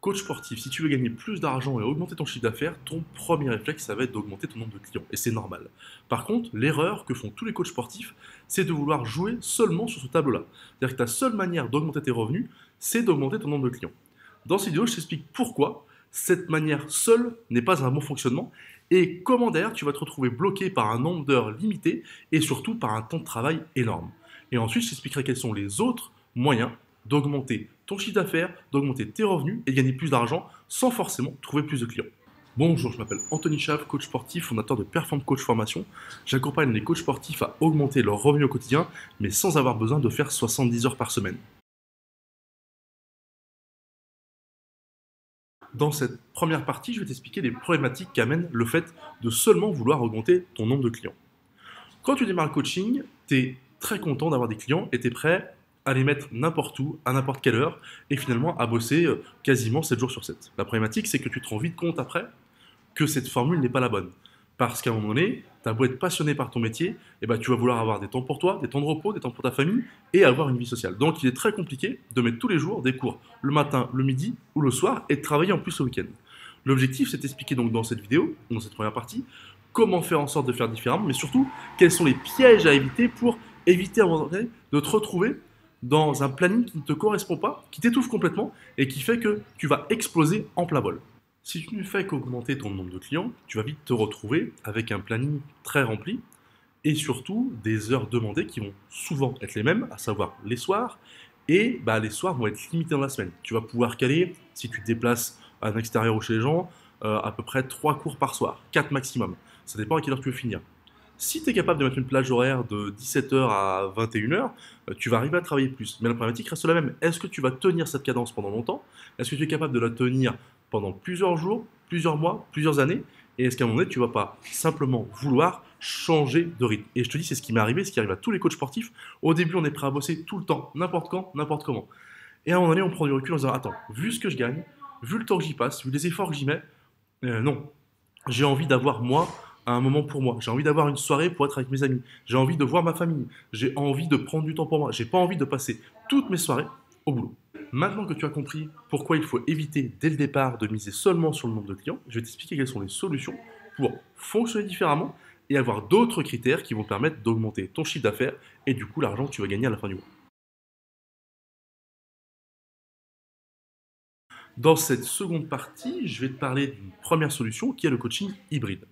Coach sportif, si tu veux gagner plus d'argent et augmenter ton chiffre d'affaires, ton premier réflexe, ça va être d'augmenter ton nombre de clients. Et c'est normal. Par contre, l'erreur que font tous les coachs sportifs, c'est de vouloir jouer seulement sur ce tableau-là. C'est-à-dire que ta seule manière d'augmenter tes revenus, c'est d'augmenter ton nombre de clients. Dans cette vidéo, je t'explique pourquoi cette manière seule n'est pas un bon fonctionnement et comment d'ailleurs tu vas te retrouver bloqué par un nombre d'heures limité et surtout par un temps de travail énorme. Et ensuite, je t'expliquerai quels sont les autres moyens d'augmenter ton chiffre d'affaires, d'augmenter tes revenus et de gagner plus d'argent sans forcément trouver plus de clients. Bonjour, je m'appelle Anthony Chave, coach sportif, fondateur de Perform Coach Formation. J'accompagne les coachs sportifs à augmenter leurs revenus au quotidien, mais sans avoir besoin de faire 70 heures par semaine. Dans cette première partie, je vais t'expliquer les problématiques qu'amène le fait de seulement vouloir augmenter ton nombre de clients. Quand tu démarres le coaching, tu es très content d'avoir des clients et tu es prêt à les mettre n'importe où, à n'importe quelle heure, et finalement à bosser quasiment 7 jours sur 7. La problématique, c'est que tu te rends vite compte après que cette formule n'est pas la bonne. Parce qu'à un moment donné, tu as beau être passionné par ton métier, et ben tu vas vouloir avoir des temps pour toi, des temps de repos, des temps pour ta famille, et avoir une vie sociale. Donc il est très compliqué de mettre tous les jours des cours, le matin, le midi ou le soir, et de travailler en plus le week-end. L'objectif, c'est d'expliquer donc dans cette vidéo, dans cette première partie, comment faire en sorte de faire différemment, mais surtout, quels sont les pièges à éviter pour éviter à un moment donné de te retrouver dans un planning qui ne te correspond pas, qui t'étouffe complètement et qui fait que tu vas exploser en plein vol. Si tu ne fais qu'augmenter ton nombre de clients, tu vas vite te retrouver avec un planning très rempli et surtout des heures demandées qui vont souvent être les mêmes, à savoir les soirs, et les soirs vont être limités dans la semaine. Tu vas pouvoir caler, si tu te déplaces à l'extérieur ou chez les gens, à peu près 3 cours par soir, 4 maximum. Ça dépend à quelle heure tu veux finir. Si tu es capable de mettre une plage horaire de 17h à 21h, tu vas arriver à travailler plus. Mais la problématique reste la même. Est-ce que tu vas tenir cette cadence pendant longtemps? Est-ce que tu es capable de la tenir pendant plusieurs jours, plusieurs mois, plusieurs années? Et est-ce qu'à un moment donné, tu ne vas pas simplement vouloir changer de rythme? Et je te dis, c'est ce qui m'est arrivé, ce qui arrive à tous les coachs sportifs. Au début, on est prêt à bosser tout le temps, n'importe quand, n'importe comment. Et à un moment donné, on prend du recul en se disant, attends, vu ce que je gagne, vu le temps que j'y passe, vu les efforts que j'y mets, non, j'ai envie d'avoir moi un moment pour moi. J'ai envie d'avoir une soirée pour être avec mes amis. J'ai envie de voir ma famille. J'ai envie de prendre du temps pour moi. J'ai pas envie de passer toutes mes soirées au boulot. Maintenant que tu as compris pourquoi il faut éviter dès le départ de miser seulement sur le nombre de clients, je vais t'expliquer quelles sont les solutions pour fonctionner différemment et avoir d'autres critères qui vont te permettre d'augmenter ton chiffre d'affaires et du coup l'argent que tu vas gagner à la fin du mois. Dans cette seconde partie, je vais te parler d'une première solution qui est le coaching hybride.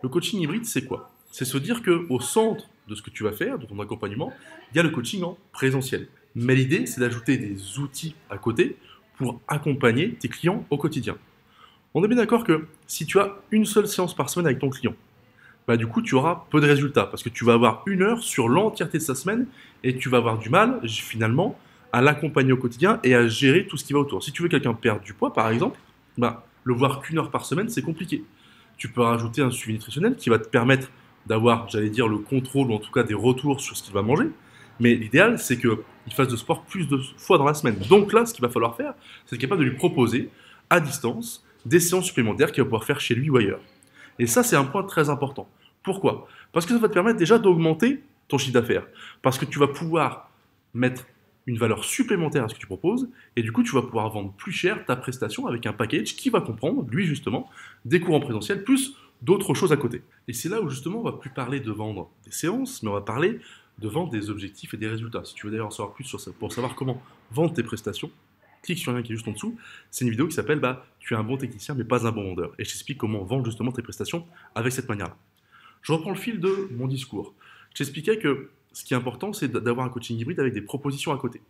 Le coaching hybride, c'est quoi? C'est se dire qu'au centre de ce que tu vas faire, de ton accompagnement, il y a le coaching en présentiel. Mais l'idée, c'est d'ajouter des outils à côté pour accompagner tes clients au quotidien. On est bien d'accord que si tu as une seule séance par semaine avec ton client, du coup, tu auras peu de résultats parce que tu vas avoir une heure sur l'entièreté de sa semaine et tu vas avoir du mal, finalement, à l'accompagner au quotidien et à gérer tout ce qui va autour. Si tu veux quelqu'un perdre du poids, par exemple, le voir qu'une heure par semaine, c'est compliqué. Tu peux rajouter un suivi nutritionnel qui va te permettre d'avoir, j'allais dire, le contrôle ou en tout cas des retours sur ce qu'il va manger. Mais l'idéal, c'est qu'il fasse de sport plus de fois dans la semaine. Donc là, ce qu'il va falloir faire, c'est être capable de lui proposer à distance des séances supplémentaires qu'il va pouvoir faire chez lui ou ailleurs. Et ça, c'est un point très important. Pourquoi? Parce que ça va te permettre déjà d'augmenter ton chiffre d'affaires. Parce que tu vas pouvoir mettre une valeur supplémentaire à ce que tu proposes, et du coup, tu vas pouvoir vendre plus cher ta prestation avec un package qui va comprendre, lui justement, des cours en présentiel, plus d'autres choses à côté. Et c'est là où justement, on va plus parler de vendre des séances, mais on va parler de vendre des objectifs et des résultats. Si tu veux d'ailleurs en savoir plus sur ça, pour savoir comment vendre tes prestations, clique sur le lien qui est juste en dessous. C'est une vidéo qui s'appelle Tu es un bon technicien, mais pas un bon vendeur. Et je t'explique comment vendre justement tes prestations avec cette manière-là. Je reprends le fil de mon discours. Je t'expliquais que ce qui est important, c'est d'avoir un coaching hybride avec des propositions à côté.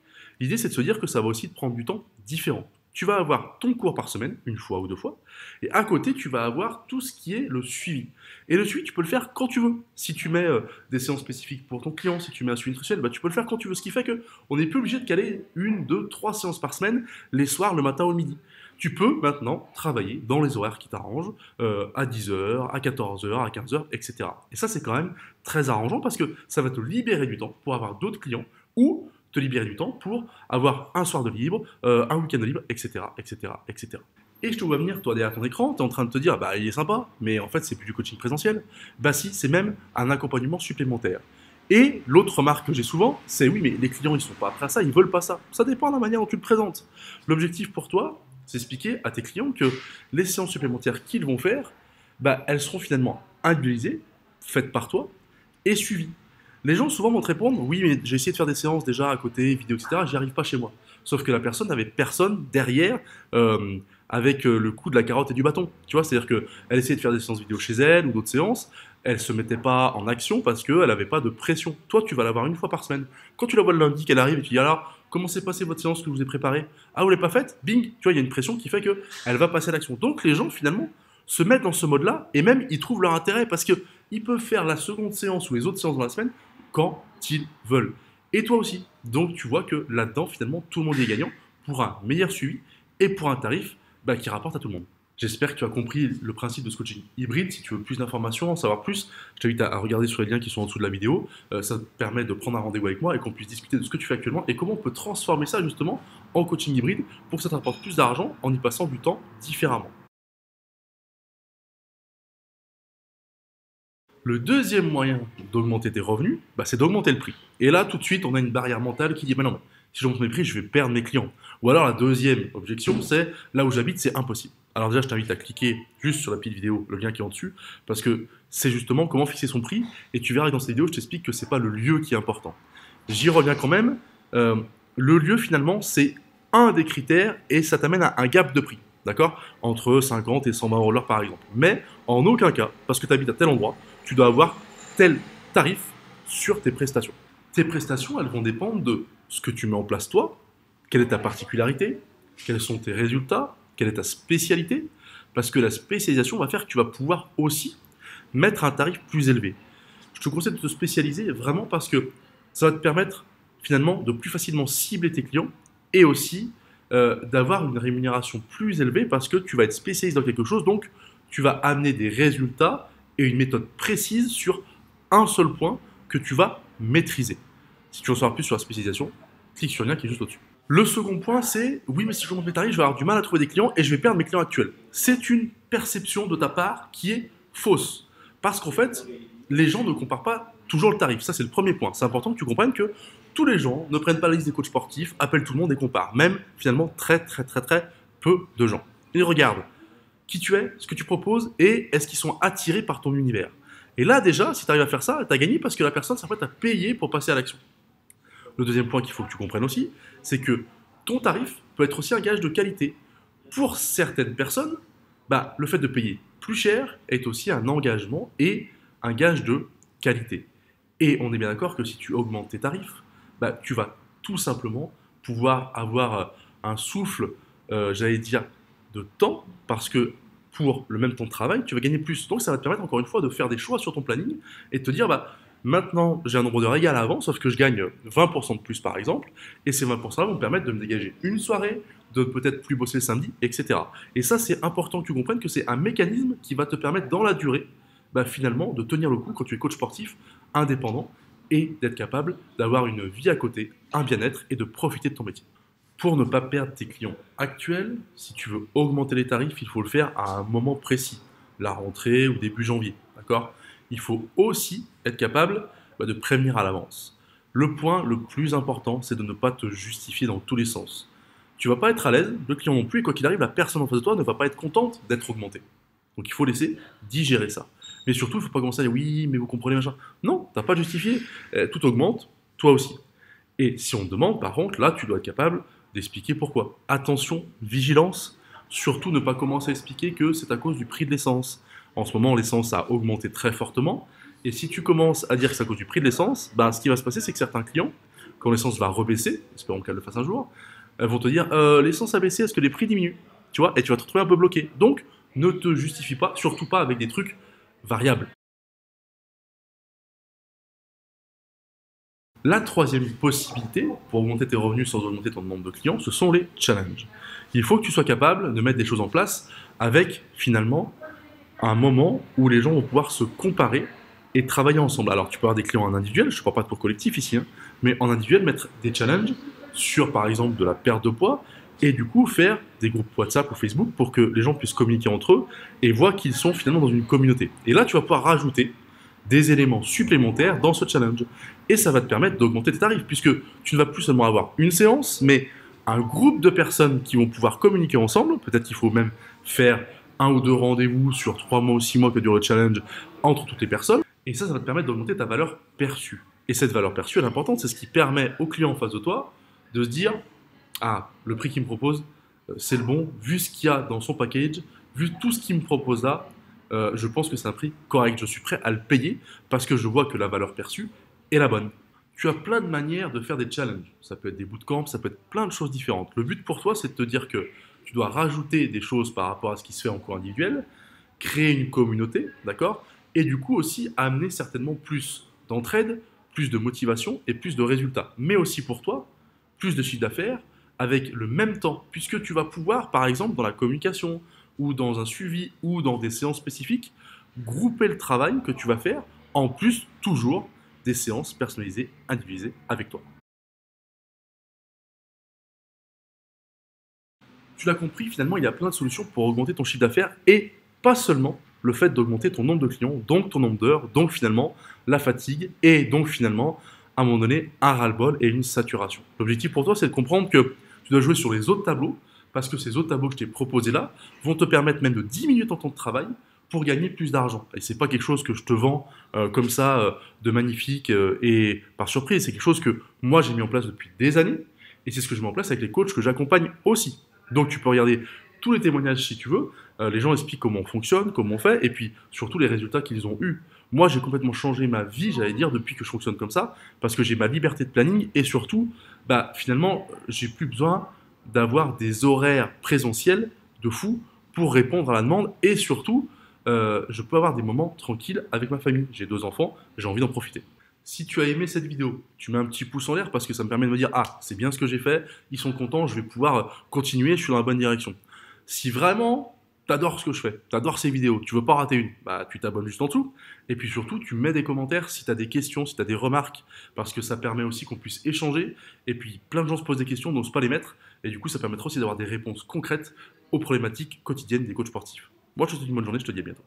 L'idée, c'est de se dire que ça va aussi te prendre du temps différent. Tu vas avoir ton cours par semaine, une fois ou deux fois, et à côté, tu vas avoir tout ce qui est le suivi. Et le suivi, tu peux le faire quand tu veux. Si tu mets des séances spécifiques pour ton client, si tu mets un suivi nutritionnel, tu peux le faire quand tu veux. Ce qui fait qu'on n'est plus obligé de caler une, deux, trois séances par semaine, les soirs, le matin ou le midi. Tu peux maintenant travailler dans les horaires qui t'arrangent, à 10h, à 14h, à 15h, etc. Et ça, c'est quand même très arrangeant parce que ça va te libérer du temps pour avoir d'autres clients ou te libérer du temps pour avoir un soir de libre, un week-end de libre, etc., etc., etc. Et je te vois venir, toi, derrière ton écran, tu es en train de te dire, il est sympa, mais en fait, c'est plus du coaching présentiel. Si, c'est même un accompagnement supplémentaire. Et l'autre remarque que j'ai souvent, c'est oui, mais les clients, ils sont pas prêts à ça, ils veulent pas ça. Ça dépend de la manière dont tu le présentes. L'objectif pour toi, C'est expliquer à tes clients que les séances supplémentaires qu'ils vont faire, bah, elles seront finalement individualisées, faites par toi et suivies. Les gens souvent vont te répondre, oui, mais j'ai essayé de faire des séances déjà à côté, vidéo, etc., j'y arrive pas chez moi. Sauf que la personne n'avait personne derrière avec le coup de la carotte et du bâton. Tu vois, c'est-à-dire qu'elle essayait de faire des séances vidéo chez elle ou d'autres séances, elle se mettait pas en action parce qu'elle n'avait pas de pression. Toi, tu vas l'avoir une fois par semaine. Quand tu la vois le lundi qu'elle arrive et tu dis, alors, comment s'est passée votre séance que je vous ai préparée? Ah, vous l'avez pas faite? Bing, tu vois, il y a une pression qui fait qu'elle va passer à l'action. Donc les gens, finalement, se mettent dans ce mode-là et même ils trouvent leur intérêt parce qu'ils peuvent faire la seconde séance ou les autres séances dans la semaine quand ils veulent. Et toi aussi. Donc tu vois que là-dedans, finalement, tout le monde est gagnant pour un meilleur suivi et pour un tarif bah, qui rapporte à tout le monde. J'espère que tu as compris le principe de ce coaching hybride. Si tu veux plus d'informations, en savoir plus, je t'invite à regarder sur les liens qui sont en dessous de la vidéo. Ça te permet de prendre un rendez-vous avec moi et qu'on puisse discuter de ce que tu fais actuellement et comment on peut transformer ça justement en coaching hybride pour que ça te rapporte plus d'argent en y passant du temps différemment. Le deuxième moyen d'augmenter tes revenus, bah, c'est d'augmenter le prix. Et là, tout de suite, on a une barrière mentale qui dit, mais non, si j'augmente mes prix, je vais perdre mes clients. Ou alors la deuxième objection, c'est, là où j'habite, c'est impossible. Alors déjà, je t'invite à cliquer juste sur la petite vidéo, le lien qui est en dessus, parce que c'est justement comment fixer son prix, et tu verras que dans cette vidéo, je t'explique que c'est pas le lieu qui est important. J'y reviens quand même. Le lieu, finalement, c'est un des critères, et ça t'amène à un gap de prix. D'accord? Entre 50 et 120 € l'heure par exemple. Mais en aucun cas, parce que tu habites à tel endroit, tu dois avoir tel tarif sur tes prestations. Tes prestations, elles vont dépendre de ce que tu mets en place toi, quelle est ta particularité, quels sont tes résultats, quelle est ta spécialité, parce que la spécialisation va faire que tu vas pouvoir aussi mettre un tarif plus élevé. Je te conseille de te spécialiser vraiment parce que ça va te permettre finalement de plus facilement cibler tes clients et aussi d'avoir une rémunération plus élevée parce que tu vas être spécialiste dans quelque chose, donc tu vas amener des résultats et une méthode précise sur un seul point que tu vas maîtriser. Si tu veux en savoir plus sur la spécialisation, clique sur le lien qui est juste au-dessus. Le second point, c'est oui, mais si je monte mes tarifs, je vais avoir du mal à trouver des clients et je vais perdre mes clients actuels. C'est une perception de ta part qui est fausse. Parce qu'en fait, les gens ne comparent pas toujours le tarif. Ça, c'est le premier point. C'est important que tu comprennes que tous les gens ne prennent pas la liste des coachs sportifs, appellent tout le monde et comparent. Même, finalement, très peu de gens. Ils regardent qui tu es, ce que tu proposes et est-ce qu'ils sont attirés par ton univers. Et là, déjà, si tu arrives à faire ça, tu as gagné parce que la personne s'apprête à payer pour passer à l'action. Le deuxième point qu'il faut que tu comprennes aussi, c'est que ton tarif peut être aussi un gage de qualité. Pour certaines personnes, bah, le fait de payer plus cher est aussi un engagement et un gage de qualité. Et on est bien d'accord que si tu augmentes tes tarifs, bah, tu vas tout simplement pouvoir avoir un souffle, j'allais dire, de temps, parce que pour le même temps de travail, tu vas gagner plus. Donc ça va te permettre encore une fois de faire des choix sur ton planning et de te dire, bah, maintenant j'ai un nombre d'heures égal à avant, sauf que je gagne 20% de plus par exemple, et ces 20% vont me permettre de me dégager une soirée, de peut-être plus bosser le samedi, etc. Et ça, c'est important que tu comprennes que c'est un mécanisme qui va te permettre dans la durée, bah, finalement, de tenir le coup quand tu es coach sportif indépendant et d'être capable d'avoir une vie à côté, un bien-être et de profiter de ton métier. Pour ne pas perdre tes clients actuels, si tu veux augmenter les tarifs, il faut le faire à un moment précis, la rentrée ou début janvier, d'accord? Il faut aussi être capable de prévenir à l'avance. Le point le plus important, c'est de ne pas te justifier dans tous les sens. Tu ne vas pas être à l'aise, le client non plus, et quoi qu'il arrive, la personne en face de toi ne va pas être contente d'être augmentée. Donc il faut laisser digérer ça. Mais surtout, il ne faut pas commencer à dire oui, mais vous comprenez, machin. Non, tu n'as pas de justifié. Tout augmente, toi aussi. Et si on te demande, par contre, là, tu dois être capable d'expliquer pourquoi. Attention, vigilance, surtout ne pas commencer à expliquer que c'est à cause du prix de l'essence. En ce moment, l'essence a augmenté très fortement. Et si tu commences à dire que c'est à cause du prix de l'essence, bah, ce qui va se passer, c'est que certains clients, quand l'essence va rebaisser, espérons qu'elle le fasse un jour, vont te dire l'essence a baissé, est-ce que les prix diminuent? Tu vois, et tu vas te retrouver un peu bloqué. Donc, ne te justifie pas, surtout pas avec des trucs variables. La troisième possibilité pour augmenter tes revenus sans augmenter ton nombre de clients, ce sont les challenges. Il faut que tu sois capable de mettre des choses en place avec finalement un moment où les gens vont pouvoir se comparer et travailler ensemble. Alors tu peux avoir des clients en individuel, je ne parle pas de cours collectif ici, hein, mais en individuel, mettre des challenges sur par exemple de la perte de poids et du coup faire des groupes WhatsApp ou Facebook pour que les gens puissent communiquer entre eux et voir qu'ils sont finalement dans une communauté. Et là, tu vas pouvoir rajouter des éléments supplémentaires dans ce challenge. Et ça va te permettre d'augmenter tes tarifs, puisque tu ne vas plus seulement avoir une séance, mais un groupe de personnes qui vont pouvoir communiquer ensemble. Peut-être qu'il faut même faire 1 ou 2 rendez-vous sur 3 mois ou 6 mois que dure le challenge entre toutes les personnes. Et ça va te permettre d'augmenter ta valeur perçue. Et cette valeur perçue, elle est importante, c'est ce qui permet au client en face de toi de se dire « Ah, le prix qu'il me propose, c'est le bon, vu ce qu'il y a dans son package, vu tout ce qu'il me propose là, je pense que c'est un prix correct, je suis prêt à le payer parce que je vois que la valeur perçue est la bonne. » Tu as plein de manières de faire des challenges. Ça peut être des bootcamps, ça peut être plein de choses différentes. Le but pour toi, c'est de te dire que tu dois rajouter des choses par rapport à ce qui se fait en cours individuel, créer une communauté, d'accord? Et du coup aussi amener certainement plus d'entraide, plus de motivation et plus de résultats. Mais aussi pour toi, plus de chiffre d'affaires avec le même temps, puisque tu vas pouvoir, par exemple, dans la communication ou dans un suivi ou dans des séances spécifiques, grouper le travail que tu vas faire, en plus toujours des séances personnalisées, individualisées avec toi. Tu l'as compris, finalement, il y a plein de solutions pour augmenter ton chiffre d'affaires et pas seulement le fait d'augmenter ton nombre de clients, donc ton nombre d'heures, donc finalement la fatigue et donc finalement, à un moment donné, un ras-le-bol et une saturation. L'objectif pour toi, c'est de comprendre que tu dois jouer sur les autres tableaux parce que ces autres tableaux que je t'ai proposés là vont te permettre même de diminuer ton temps de travail pour gagner plus d'argent. Et c'est pas quelque chose que je te vends comme ça de magnifique et par surprise. C'est quelque chose que moi j'ai mis en place depuis des années et c'est ce que je mets en place avec les coachs que j'accompagne aussi. Donc tu peux regarder tous les témoignages si tu veux. Les gens expliquent comment on fonctionne, comment on fait, et puis surtout les résultats qu'ils ont eus. Moi, j'ai complètement changé ma vie, j'allais dire, depuis que je fonctionne comme ça, parce que j'ai ma liberté de planning et surtout, bah, finalement, j'ai plus besoin d'avoir des horaires présentiels de fou pour répondre à la demande et surtout, je peux avoir des moments tranquilles avec ma famille. J'ai 2 enfants, j'ai envie d'en profiter. Si tu as aimé cette vidéo, tu mets un petit pouce en l'air parce que ça me permet de me dire ah, c'est bien ce que j'ai fait, ils sont contents, je vais pouvoir continuer, je suis dans la bonne direction. Si vraiment tu adores ce que je fais, tu adores ces vidéos, tu veux pas rater une, bah tu t'abonnes juste en dessous. Et puis surtout, tu mets des commentaires si tu as des questions, si tu as des remarques, parce que ça permet aussi qu'on puisse échanger. Et puis plein de gens se posent des questions, n'osent pas les mettre. Et du coup, ça permettra aussi d'avoir des réponses concrètes aux problématiques quotidiennes des coachs sportifs. Moi, je te souhaite une bonne journée, je te dis à bientôt.